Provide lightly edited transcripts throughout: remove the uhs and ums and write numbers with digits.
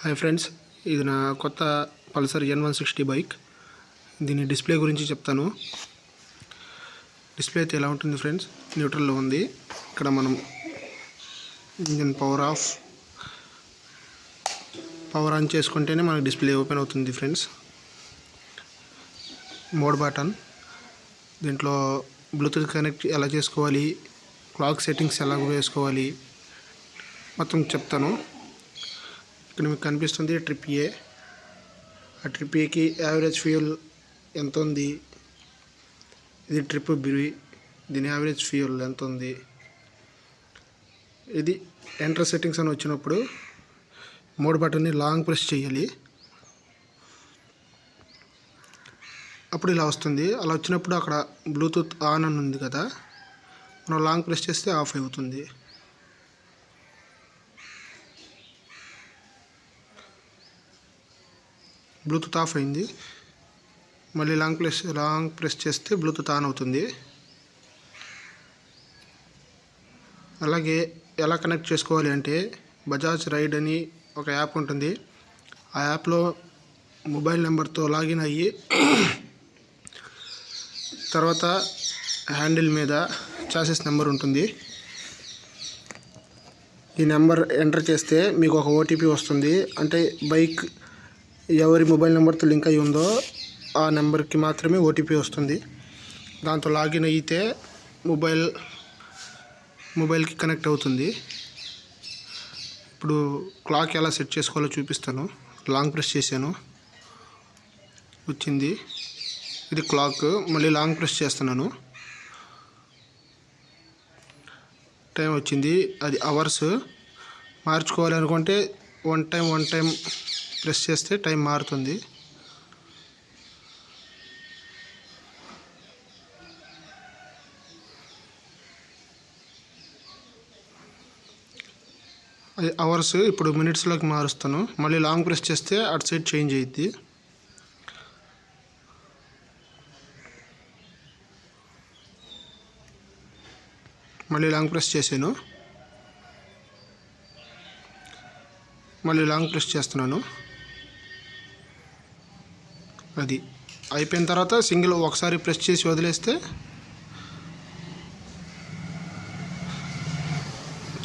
Hi friends, ఇది నా కొత్త పల్సర్ N160 బైక్. దీని డిస్ప్లే గురించి చెప్తాను. డిస్ప్లే అయితే ఎలా ఉంటుంది ఫ్రెండ్స్? న్యూట్రల్లో ఉంది. ఇక్కడ మనం ఇంజిన్ పవర్ ఆన్ చేసుకుంటేనే మనకు డిస్ప్లే ఓపెన్ అవుతుంది ఫ్రెండ్స్. మోడ్ బటన్, దీంట్లో బ్లూటూత్ కనెక్ట్ ఎలా చేసుకోవాలి, క్లాక్ సెట్టింగ్స్ ఎలా వేసుకోవాలి మొత్తం చెప్తాను. ఇక్కడ మీకు కనిపిస్తుంది ట్రిప్ ఏ. ఆ ట్రిప్ ఏకి యావరేజ్ ఫ్యూయల్ ఎంత ఉంది, ఇది ట్రిప్ బి, దీని యావరేజ్ ఫ్యూయల్ ఎంత ఉంది. ఇది ఎంటర్ సెట్టింగ్స్ అని వచ్చినప్పుడు మోడ్ బటన్ని లాంగ్ ప్రెస్ చేయాలి. అప్పుడు ఇలా వస్తుంది. అలా వచ్చినప్పుడు అక్కడ బ్లూటూత్ ఆన్ అని ఉంది కదా, మనం లాంగ్ ప్రెస్ చేస్తే ఆఫ్ అవుతుంది. బ్లూటూత్ ఆఫ్ అయింది. మళ్ళీ లాంగ్ ప్రెస్ చేస్తే బ్లూటూత్ ఆన్ అవుతుంది. అలాగే ఎలా కనెక్ట్ చేసుకోవాలి అంటే, బజాజ్ రైడ్ అని ఒక యాప్ ఉంటుంది. ఆ యాప్లో మొబైల్ నెంబర్తో లాగిన్ అయ్యి తర్వాత హ్యాండిల్ మీద చాసిస్ నెంబర్ ఉంటుంది. ఈ నెంబర్ ఎంటర్ చేస్తే మీకు ఒక ఓటీపీ వస్తుంది. అంటే బైక్ ఎవరి మొబైల్ నెంబర్తో లింక్ అయి ఉందో ఆ నెంబర్కి మాత్రమే ఓటీపీ వస్తుంది. దాంతో లాగిన్ అయితే మొబైల్కి కనెక్ట్ అవుతుంది. ఇప్పుడు క్లాక్ ఎలా సెట్ చేసుకోవాలో చూపిస్తాను. లాంగ్ ప్రెస్ చేశాను, వచ్చింది. ఇది క్లాక్. మళ్ళీ లాంగ్ ప్రెస్ చేస్తున్నాను, టైం వచ్చింది. అది అవర్స్. మార్చుకోవాలి అనుకుంటే వన్ టైం ప్రెస్ చేస్తే టైం మారుతుంది. అది అవర్స్. ఇప్పుడు మినిట్స్లోకి మారుస్తాను. మళ్ళీ లాంగ్ ప్రెస్ చేస్తే అటు సైడ్ చేంజ్ అయ్యిద్ది. మళ్ళీ లాంగ్ ప్రెస్ చేశాను, మళ్ళీ లాంగ్ ప్రెస్ చేస్తున్నాను. అది అయిపోయిన తర్వాత సింగిల్ ఒకసారి ప్రెస్ చేసి వదిలేస్తే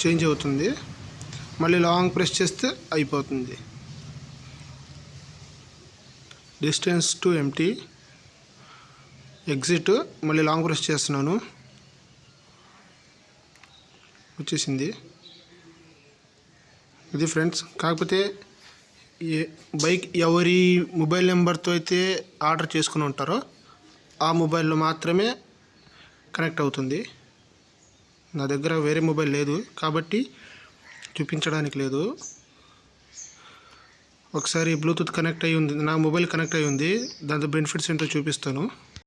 చేంజ్ అవుతుంది. మళ్ళీ లాంగ్ ప్రెస్ చేస్తే అయిపోతుంది. Distance to empty, exit. మళ్ళీ లాంగ్ ప్రెస్ చేస్తున్నాను, వచ్చేసింది. ఇది ఫ్రెండ్స్. కాకపోతే ఈ బైక్ ఎవరి మొబైల్ నెంబర్తో అయితే ఆర్డర్ చేసుకుని ఉంటారో ఆ మొబైల్లో మాత్రమే కనెక్ట్ అవుతుంది. నా దగ్గర వేరే మొబైల్ లేదు కాబట్టి చూపించడానికి లేదు. ఒకసారి బ్లూటూత్ కనెక్ట్ అయ్యి ఉంది, నా మొబైల్ కనెక్ట్ అయ్యి ఉంది. దాంతో బెనిఫిట్స్ ఏంటో చూపిస్తాను.